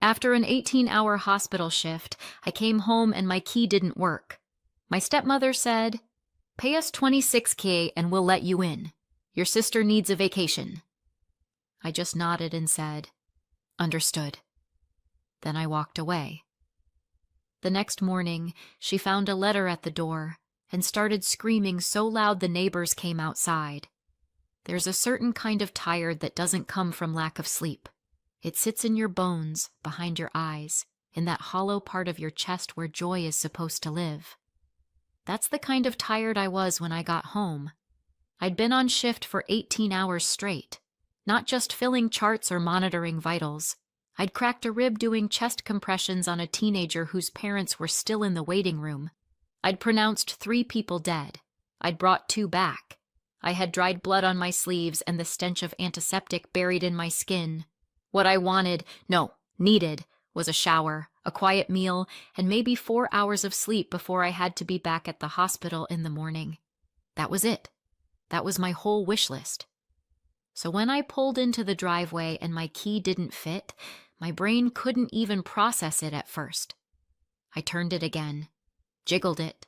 After an 18-hour hospital shift, I came home and my key didn't work. My stepmother said, "Pay us $26K and we'll let you in. Your sister needs a vacation." I just nodded and said, "Understood." Then I walked away. The next morning, she found a letter at the door and started screaming so loud the neighbors came outside. There's a certain kind of tired that doesn't come from lack of sleep. It sits in your bones, behind your eyes, in that hollow part of your chest where joy is supposed to live. That's the kind of tired I was when I got home. I'd been on shift for 18 hours straight, not just filling charts or monitoring vitals. I'd cracked a rib doing chest compressions on a teenager whose parents were still in the waiting room. I'd pronounced 3 people dead. I'd brought 2 back. I had dried blood on my sleeves and the stench of antiseptic buried in my skin. What I needed, was a shower, a quiet meal, and maybe 4 hours of sleep before I had to be back at the hospital in the morning. That was it. That was my whole wish list. So when I pulled into the driveway and my key didn't fit, my brain couldn't even process it at first. I turned it again, jiggled it,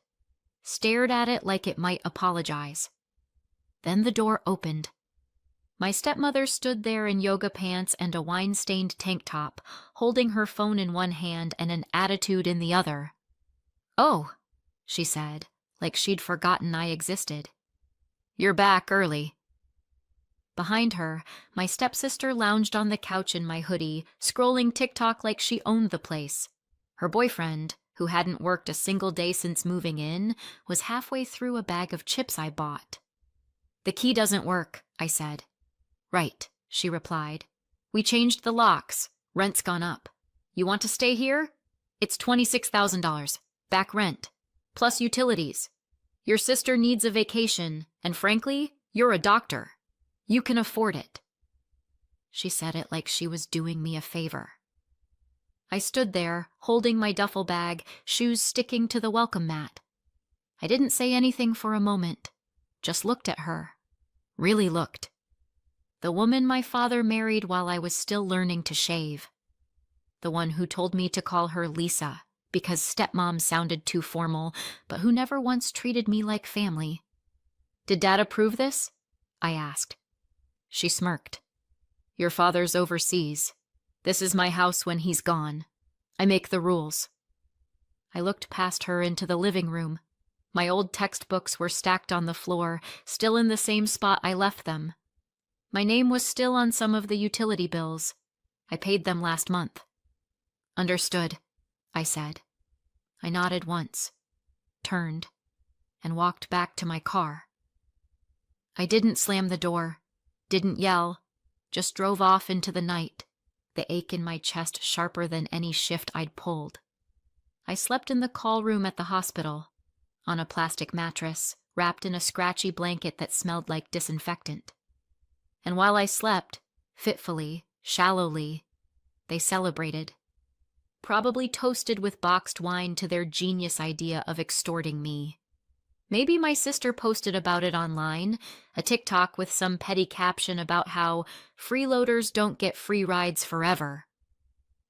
stared at it like it might apologize. Then the door opened. My stepmother stood there in yoga pants and a wine-stained tank top, holding her phone in one hand and an attitude in the other. "Oh," she said, like she'd forgotten I existed. "You're back early." Behind her, my stepsister lounged on the couch in my hoodie, scrolling TikTok like she owned the place. Her boyfriend, who hadn't worked a single day since moving in, was halfway through a bag of chips I bought. "The key doesn't work," I said. "Right," she replied. "We changed the locks. Rent's gone up. You want to stay here? It's $26,000. Back rent. Plus utilities. Your sister needs a vacation, and frankly, you're a doctor. You can afford it." She said it like she was doing me a favor. I stood there, holding my duffel bag, shoes sticking to the welcome mat. I didn't say anything for a moment, just looked at her. Really looked. The woman my father married while I was still learning to shave. The one who told me to call her Lisa, because stepmom sounded too formal, but who never once treated me like family. "Did Dad approve this?" I asked. She smirked. "Your father's overseas. This is my house when he's gone. I make the rules." I looked past her into the living room. My old textbooks were stacked on the floor, still in the same spot I left them. My name was still on some of the utility bills. I paid them last month. "Understood," I said. I nodded once, turned, and walked back to my car. I didn't slam the door, didn't yell, just drove off into the night, the ache in my chest sharper than any shift I'd pulled. I slept in the call room at the hospital, on a plastic mattress, wrapped in a scratchy blanket that smelled like disinfectant. And while I slept, fitfully, shallowly, they celebrated. Probably toasted with boxed wine to their genius idea of extorting me. Maybe my sister posted about it online, a TikTok with some petty caption about how freeloaders don't get free rides forever.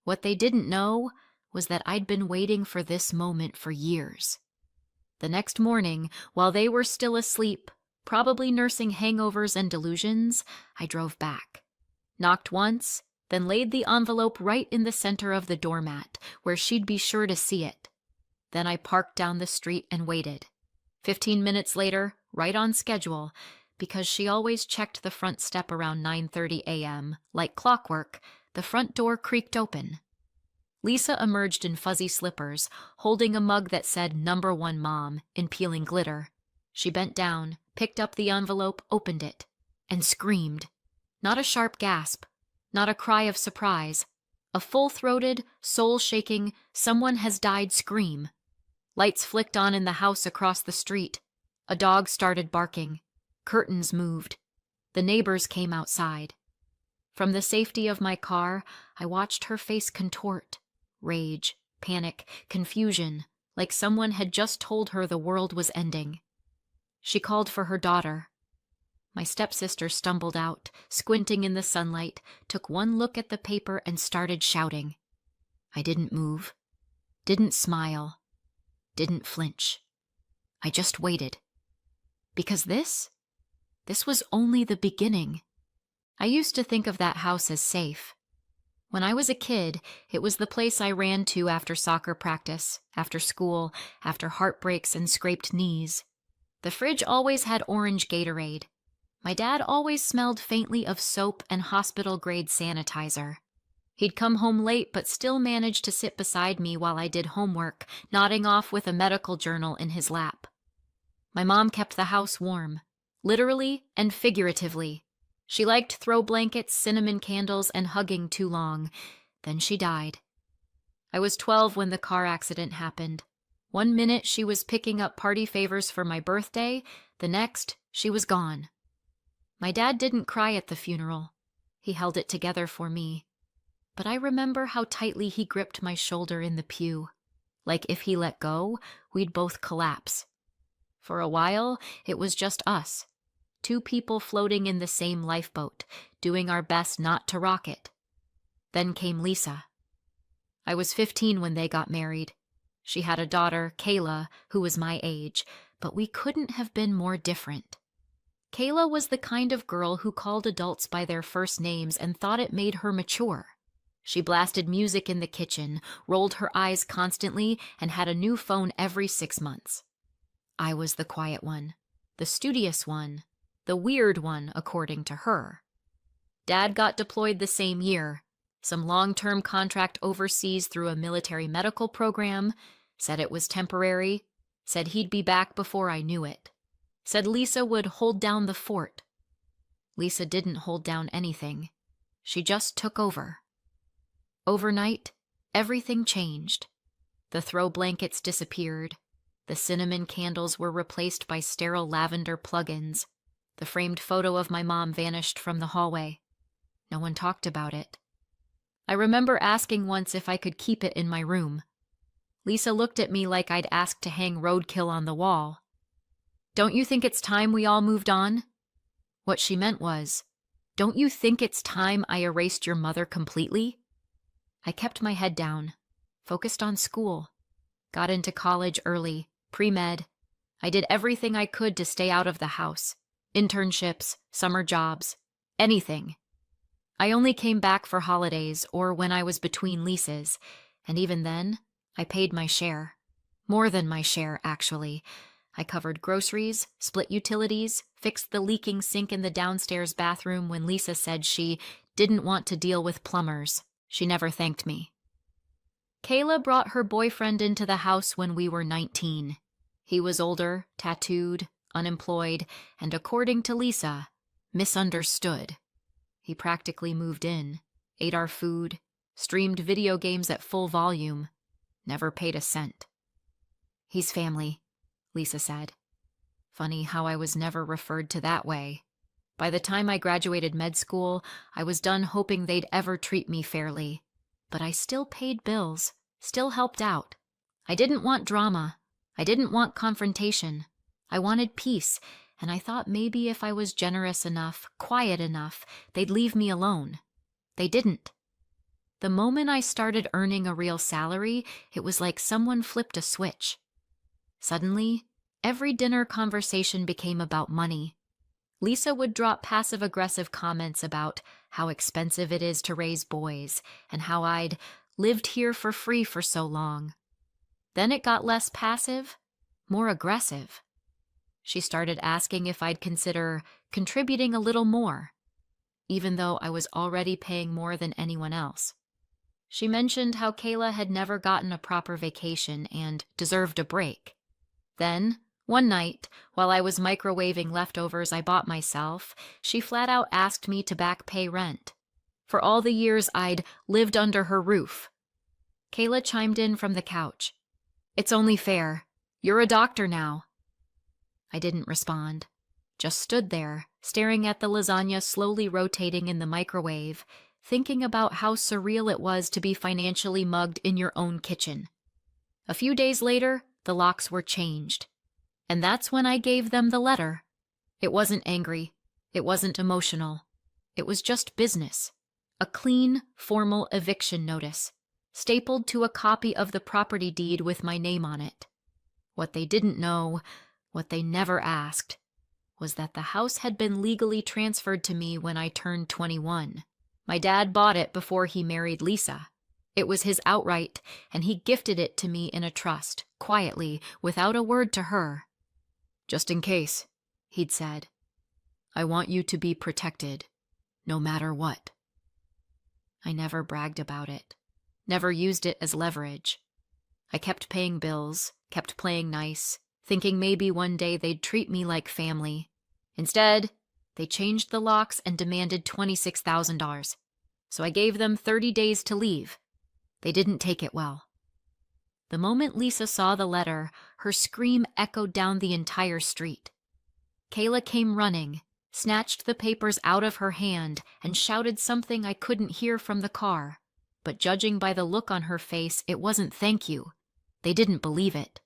What they didn't know was that I'd been waiting for this moment for years. The next morning, while they were still asleep, probably nursing hangovers and delusions, I drove back. Knocked once, then laid the envelope right in the center of the doormat, where she'd be sure to see it. Then I parked down the street and waited. 15 minutes later, right on schedule, because she always checked the front step around 9:30 a.m., like clockwork, the front door creaked open. Lisa emerged in fuzzy slippers, holding a mug that said "Number 1 Mom" in peeling glitter. She bent down, picked up the envelope, opened it, and screamed. Not a sharp gasp, not a cry of surprise, a full-throated, soul-shaking, someone has died scream. Lights flicked on in the house across the street. A dog started barking. Curtains moved. The neighbors came outside. From the safety of my car, I watched her face contort. Rage, panic, confusion, like someone had just told her the world was ending. She called for her daughter. My stepsister stumbled out, squinting in the sunlight, took one look at the paper and started shouting. I didn't move, didn't smile, didn't flinch. I just waited. Because this was only the beginning. I used to think of that house as safe. When I was a kid, it was the place I ran to after soccer practice, after school, after heartbreaks and scraped knees. The fridge always had orange Gatorade. My dad always smelled faintly of soap and hospital-grade sanitizer. He'd come home late but still managed to sit beside me while I did homework, nodding off with a medical journal in his lap. My mom kept the house warm, literally and figuratively. She liked throw blankets, cinnamon candles, and hugging too long. Then she died. I was 12 when the car accident happened. One minute she was picking up party favors for my birthday, the next she was gone. My dad didn't cry at the funeral. He held it together for me. But I remember how tightly he gripped my shoulder in the pew. Like if he let go, we'd both collapse. For a while, it was just us. Two people floating in the same lifeboat, doing our best not to rock it. Then came Lisa. I was 15 when they got married. She had a daughter, Kayla, who was my age, but we couldn't have been more different. Kayla was the kind of girl who called adults by their first names and thought it made her mature. She blasted music in the kitchen, rolled her eyes constantly, and had a new phone every 6 months. I was the quiet one, the studious one, the weird one, according to her. Dad got deployed the same year, some long-term contract overseas through a military medical program, said it was temporary, said he'd be back before I knew it, said Lisa would hold down the fort. Lisa didn't hold down anything. She just took over. Overnight, everything changed. The throw blankets disappeared. The cinnamon candles were replaced by sterile lavender plug-ins. The framed photo of my mom vanished from the hallway. No one talked about it. I remember asking once if I could keep it in my room. Lisa looked at me like I'd asked to hang roadkill on the wall. "Don't you think it's time we all moved on?" What she meant was, "Don't you think it's time I erased your mother completely?" I kept my head down, focused on school, got into college early, pre-med. I did everything I could to stay out of the house. Internships, summer jobs, anything. I only came back for holidays or when I was between leases, and even then, I paid my share. More than my share, actually. I covered groceries, split utilities, fixed the leaking sink in the downstairs bathroom when Lisa said she didn't want to deal with plumbers. She never thanked me. Kayla brought her boyfriend into the house when we were 19. He was older, tattooed, unemployed, and according to Lisa, misunderstood. He practically moved in, ate our food, streamed video games at full volume, never paid a cent. "He's family," Lisa said. Funny how I was never referred to that way. By the time I graduated med school, I was done hoping they'd ever treat me fairly. But I still paid bills, still helped out. I didn't want drama. I didn't want confrontation. I wanted peace, and I thought maybe if I was generous enough, quiet enough, they'd leave me alone. They didn't. The moment I started earning a real salary, it was like someone flipped a switch. Suddenly, every dinner conversation became about money. Lisa would drop passive-aggressive comments about how expensive it is to raise boys and how I'd lived here for free for so long. Then it got less passive, more aggressive. She started asking if I'd consider contributing a little more, even though I was already paying more than anyone else. She mentioned how Kayla had never gotten a proper vacation and deserved a break. Then, one night, while I was microwaving leftovers I bought myself, she flat out asked me to back pay rent. For all the years I'd lived under her roof. Kayla chimed in from the couch. "It's only fair. You're a doctor now." I didn't respond, just stood there, staring at the lasagna slowly rotating in the microwave, thinking about how surreal it was to be financially mugged in your own kitchen. A few days later, the locks were changed. And that's when I gave them the letter. It wasn't angry. It wasn't emotional. It was just business. A clean, formal eviction notice. stapled to a copy of the property deed with my name on it. What they didn't know, what they never asked, was that the house had been legally transferred to me when I turned 21. My dad bought it before he married Lisa. It was his outright, and he gifted it to me in a trust, quietly, without a word to her. "Just in case," he'd said. "I want you to be protected, no matter what." I never bragged about it, never used it as leverage. I kept paying bills, kept playing nice, thinking maybe one day they'd treat me like family. Instead, they changed the locks and demanded $26,000. So I gave them 30 days to leave. They didn't take it well. The moment Lisa saw the letter, her scream echoed down the entire street. Kayla came running, snatched the papers out of her hand, and shouted something I couldn't hear from the car. But judging by the look on her face, it wasn't thank you. They didn't believe it.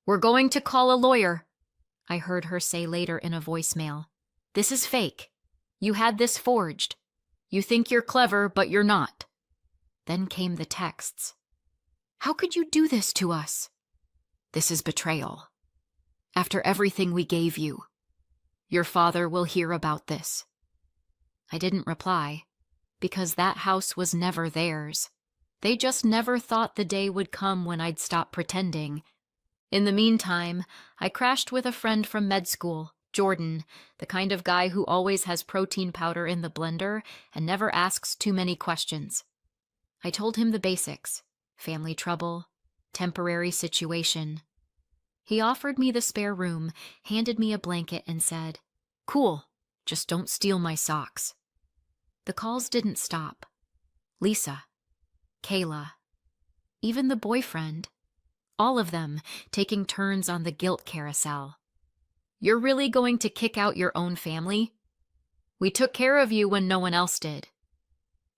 "We're going to call a lawyer," I heard her say later in a voicemail. "This is fake. You had this forged. You think you're clever, but you're not." Then came the texts. "How could you do this to us?" "This is betrayal. After everything we gave you. Your father will hear about this." I didn't reply, because that house was never theirs. They just never thought the day would come when I'd stop pretending. In the meantime, I crashed with a friend from med school, Jordan, the kind of guy who always has protein powder in the blender and never asks too many questions. I told him the basics: family trouble, temporary situation. He offered me the spare room, handed me a blanket, and said, "Cool, just don't steal my socks." The calls didn't stop. Lisa, Kayla, even the boyfriend, all of them taking turns on the guilt carousel. "You're really going to kick out your own family? We took care of you when no one else did.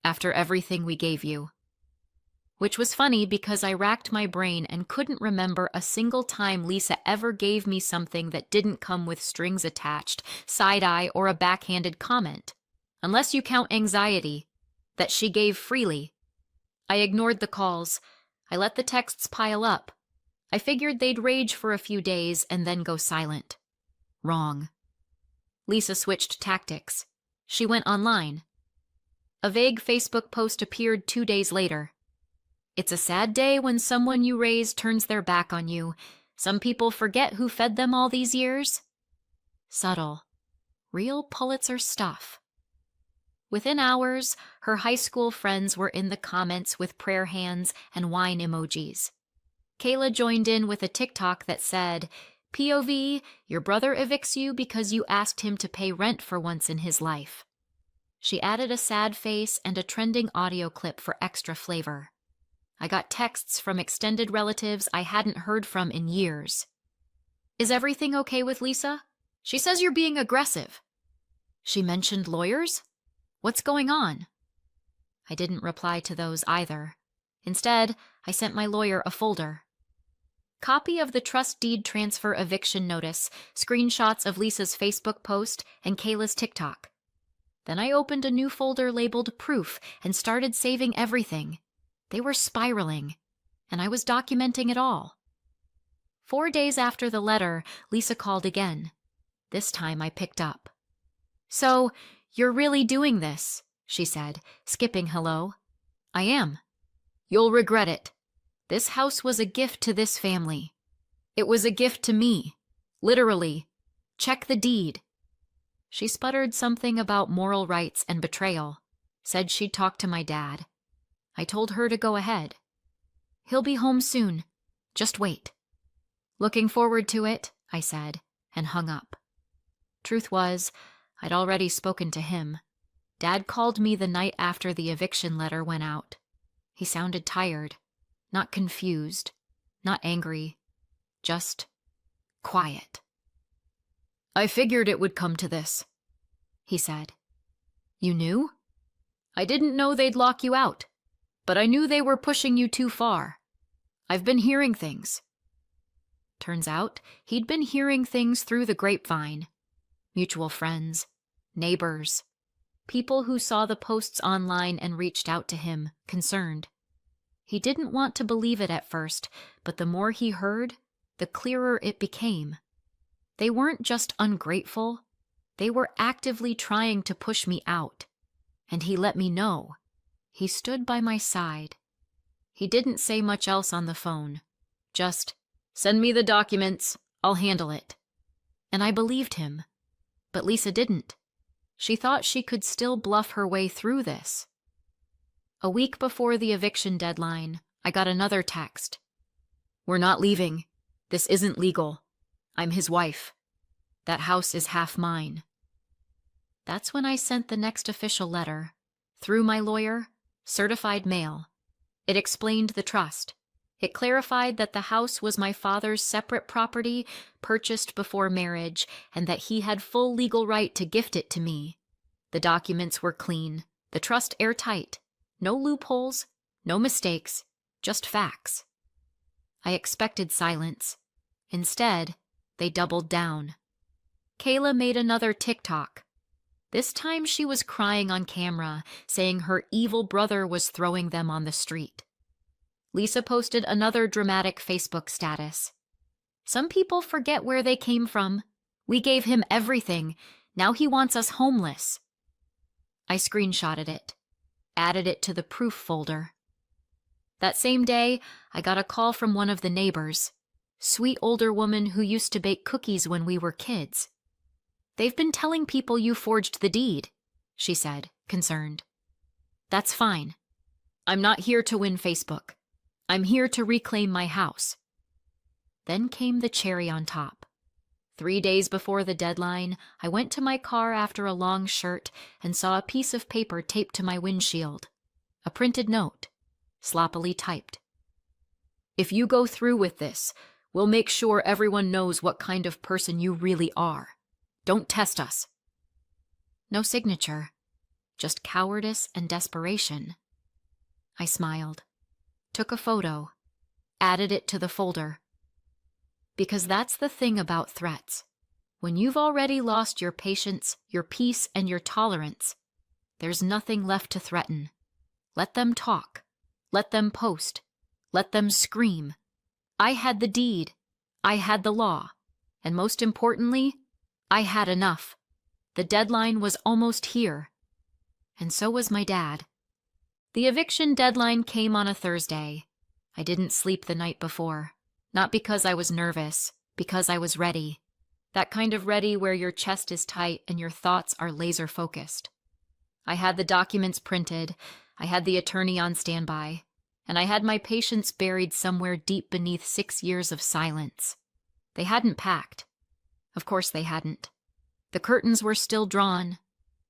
After everything we gave you." Which was funny because I racked my brain and couldn't remember a single time Lisa ever gave me something that didn't come with strings attached, side-eye, or a backhanded comment. Unless you count anxiety, that she gave freely. I ignored the calls. I let the texts pile up. I figured they'd rage for a few days and then go silent. Wrong. Lisa switched tactics. She went online. A vague Facebook post appeared 2 days later. "It's a sad day when someone you raise turns their back on you. Some people forget who fed them all these years." Subtle. Real Pulitzer stuff. Within hours, her high school friends were in the comments with prayer hands and wine emojis. Kayla joined in with a TikTok that said, "POV, your brother evicts you because you asked him to pay rent for once in his life." She added a sad face and a trending audio clip for extra flavor. I got texts from extended relatives I hadn't heard from in years. "Is everything okay with Lisa? She says you're being aggressive." "She mentioned lawyers? What's going on?" I didn't reply to those either. Instead, I sent my lawyer a folder. Copy of the trust deed transfer eviction notice, screenshots of Lisa's Facebook post, and Kayla's TikTok. Then I opened a new folder labeled Proof and started saving everything. They were spiraling, and I was documenting it all. 4 days after the letter, Lisa called again. This time I picked up. "So, you're really doing this," she said, skipping hello. "I am. You'll regret it. This house was a gift to this family. It was a gift to me. Literally. Check the deed." She sputtered something about moral rights and betrayal, said she'd talk to my dad. I told her to go ahead. "He'll be home soon. Just wait." "Looking forward to it," I said, and hung up. Truth was, I'd already spoken to him. Dad called me the night after the eviction letter went out. He sounded tired, not confused, not angry, just quiet. "I figured it would come to this," he said. "You knew?" "I didn't know they'd lock you out, but I knew they were pushing you too far. I've been hearing things." Turns out, he'd been hearing things through the grapevine. Mutual friends, neighbors, people who saw the posts online and reached out to him, concerned. He didn't want to believe it at first, but the more he heard, the clearer it became. They weren't just ungrateful, they were actively trying to push me out. And he let me know. He stood by my side. He didn't say much else on the phone. Just, "Send me the documents, I'll handle it." And I believed him. But Lisa didn't. She thought she could still bluff her way through this. A week before the eviction deadline, I got another text. "We're not leaving. This isn't legal. I'm his wife. That house is half mine." That's when I sent the next official letter. Through my lawyer, certified mail. It explained the trust. It clarified that the house was my father's separate property, purchased before marriage, and that he had full legal right to gift it to me. The documents were clean, the trust airtight. No loopholes, no mistakes, just facts. I expected silence. Instead, they doubled down. Kayla made another TikTok. This time she was crying on camera, saying her evil brother was throwing them on the street. Lisa posted another dramatic Facebook status. "Some people forget where they came from. We gave him everything. Now he wants us homeless." I screenshotted it, added it to the proof folder. That same day, I got a call from one of the neighbors, sweet older woman who used to bake cookies when we were kids. "They've been telling people you forged the deed," she said, concerned. "That's fine. I'm not here to win Facebook. I'm here to reclaim my house." Then came the cherry on top. 3 days before the deadline, I went to my car after a long shirt and saw a piece of paper taped to my windshield. A printed note, sloppily typed. "If you go through with this, we'll make sure everyone knows what kind of person you really are. Don't test us." No signature, just cowardice and desperation. I smiled, took a photo, added it to the folder. Because that's the thing about threats. When you've already lost your patience, your peace, and your tolerance, there's nothing left to threaten. Let them talk. Let them post. Let them scream. I had the deed. I had the law. And most importantly, I had enough. The deadline was almost here. And so was my dad. The eviction deadline came on a Thursday. I didn't sleep the night before. Not because I was nervous, because I was ready. That kind of ready where your chest is tight and your thoughts are laser-focused. I had the documents printed, I had the attorney on standby, and I had my patients buried somewhere deep beneath 6 years of silence. They hadn't packed. Of course they hadn't. The curtains were still drawn.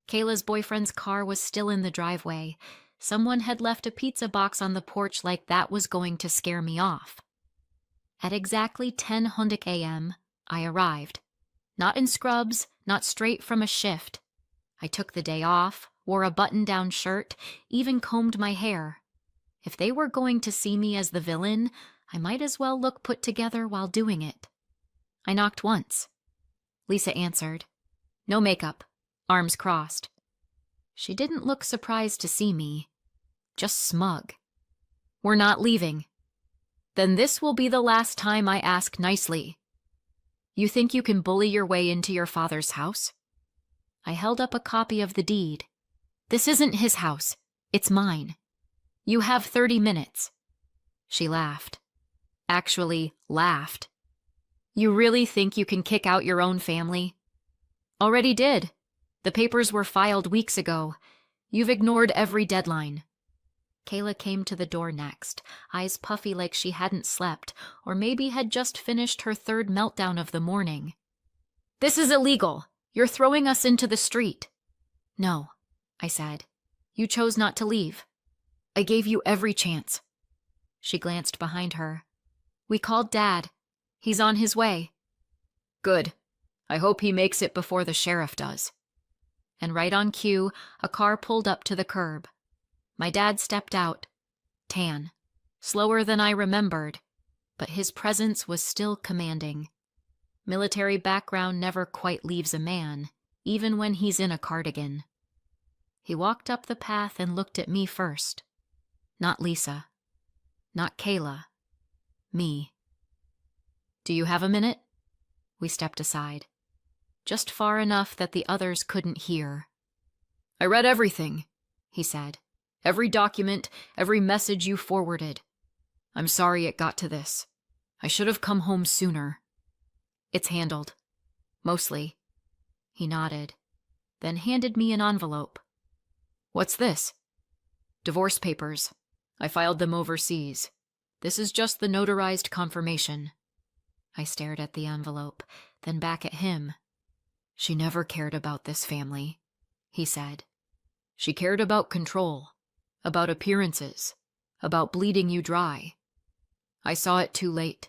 Kayla's boyfriend's car was still in the driveway. Someone had left a pizza box on the porch like that was going to scare me off. At exactly 10:00 a.m., I arrived. Not in scrubs, not straight from a shift. I took the day off, wore a button-down shirt, even combed my hair. If they were going to see me as the villain, I might as well look put together while doing it. I knocked once. Lisa answered. No makeup, arms crossed. She didn't look surprised to see me, just smug. We're not leaving. Then this will be the last time I ask nicely. You think you can bully your way into your father's house? I held up a copy of the deed. This isn't his house. It's mine. You have 30 minutes. She laughed. Actually, laughed. You really think you can kick out your own family? Already did. The papers were filed weeks ago. You've ignored every deadline. Kayla came to the door next, eyes puffy like she hadn't slept, or maybe had just finished her third meltdown of the morning. This is illegal. You're throwing us into the street. No, I said. You chose not to leave. I gave you every chance. She glanced behind her. We called Dad. He's on his way. Good. I hope he makes it before the sheriff does. And right on cue, a car pulled up to the curb. My dad stepped out, tan, slower than I remembered, but his presence was still commanding. Military background never quite leaves a man, even when he's in a cardigan. He walked up the path and looked at me first, not Lisa. Not Kayla. Me. Do you have a minute? We stepped aside, just far enough that the others couldn't hear. I read everything, he said. Every document, every message you forwarded. I'm sorry it got to this. I should have come home sooner. It's handled. Mostly. He nodded, then handed me an envelope. What's this? Divorce papers. I filed them overseas. This is just the notarized confirmation. I stared at the envelope, then back at him. She never cared about this family, he said. She cared about control, about appearances, about bleeding you dry. I saw it too late,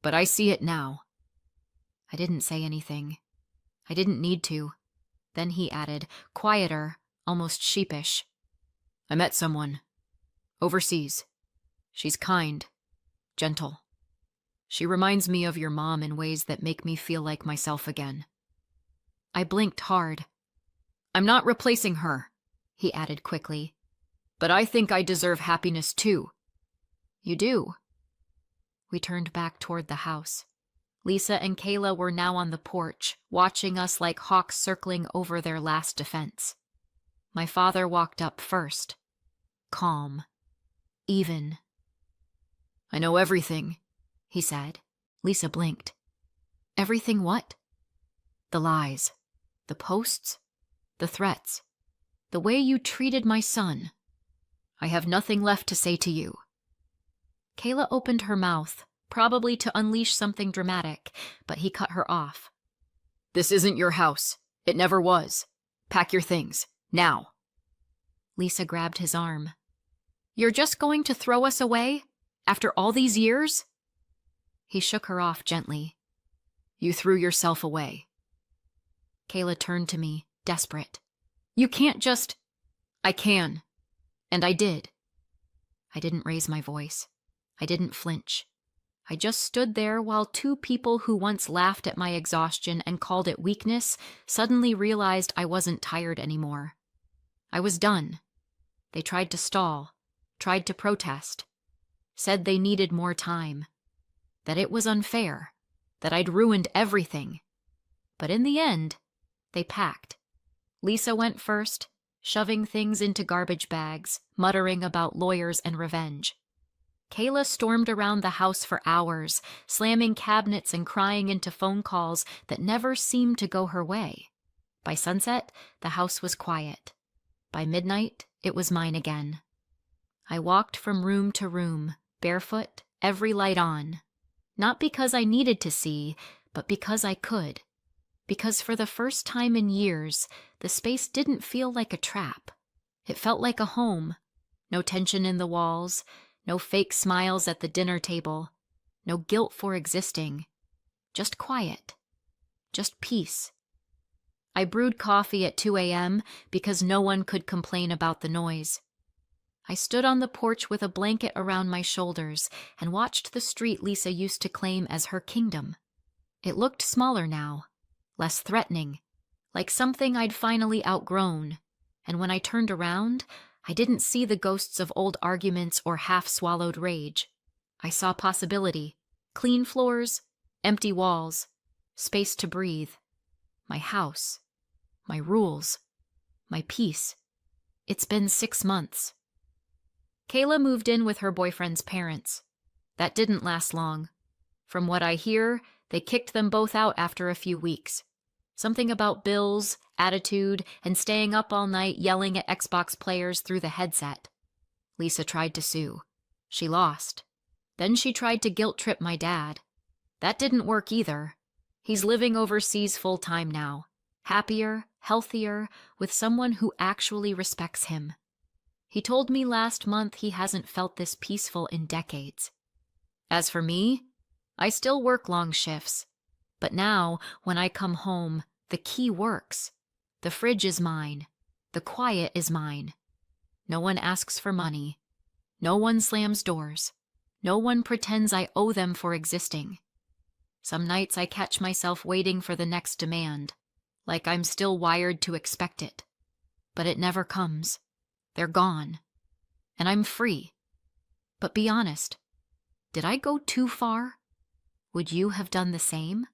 but I see it now. I didn't say anything. I didn't need to. Then he added, quieter, almost sheepish. I met someone. Overseas. She's kind. Gentle. She reminds me of your mom in ways that make me feel like myself again. I blinked hard. I'm not replacing her, he added quickly. But I think I deserve happiness too. You do. We turned back toward the house. Lisa and Kayla were now on the porch, watching us like hawks circling over their last defense. My father walked up first. Calm. Even. I know everything, he said. Lisa blinked. Everything what? The lies. The posts. The threats. The way you treated my son. I have nothing left to say to you. Kayla opened her mouth, probably to unleash something dramatic, but he cut her off. This isn't your house. It never was. Pack your things. Now. Lisa grabbed his arm. You're just going to throw us away? After all these years? He shook her off gently. You threw yourself away. Kayla turned to me, desperate. You can't just... I can. And I did. I didn't raise my voice. I didn't flinch. I just stood there while two people who once laughed at my exhaustion and called it weakness suddenly realized I wasn't tired anymore. I was done. They tried to stall, tried to protest, said they needed more time, that it was unfair, that I'd ruined everything. But in the end, they packed. Lisa went first, shoving things into garbage bags, muttering about lawyers and revenge. Kayla stormed around the house for hours, slamming cabinets and crying into phone calls that never seemed to go her way. By sunset, the house was quiet. By midnight, it was mine again. I walked from room to room, barefoot, every light on. Not because I needed to see, but because I could. Because for the first time in years, the space didn't feel like a trap. It felt like a home. No tension in the walls, no fake smiles at the dinner table, no guilt for existing. Just quiet. Just peace. I brewed coffee at 2 a.m. because no one could complain about the noise. I stood on the porch with a blanket around my shoulders and watched the street Lisa used to claim as her kingdom. It looked smaller now, less threatening, like something I'd finally outgrown, and when I turned around, I didn't see the ghosts of old arguments or half-swallowed rage. I saw possibility, clean floors, empty walls, space to breathe. My house, my rules, my peace. It's been 6 months. Kayla moved in with her boyfriend's parents. That didn't last long. From what I hear, they kicked them both out after a few weeks. Something about bills, attitude, and staying up all night yelling at Xbox players through the headset. Lisa tried to sue. She lost. Then she tried to guilt-trip my dad. That didn't work either. He's living overseas full-time now. Happier, healthier, with someone who actually respects him. He told me last month he hasn't felt this peaceful in decades. As for me, I still work long shifts. But now, when I come home, the key works. The fridge is mine. The quiet is mine. No one asks for money. No one slams doors. No one pretends I owe them for existing. Some nights I catch myself waiting for the next demand, like I'm still wired to expect it. But it never comes. They're gone. And I'm free. But be honest. Did I go too far? Would you have done the same?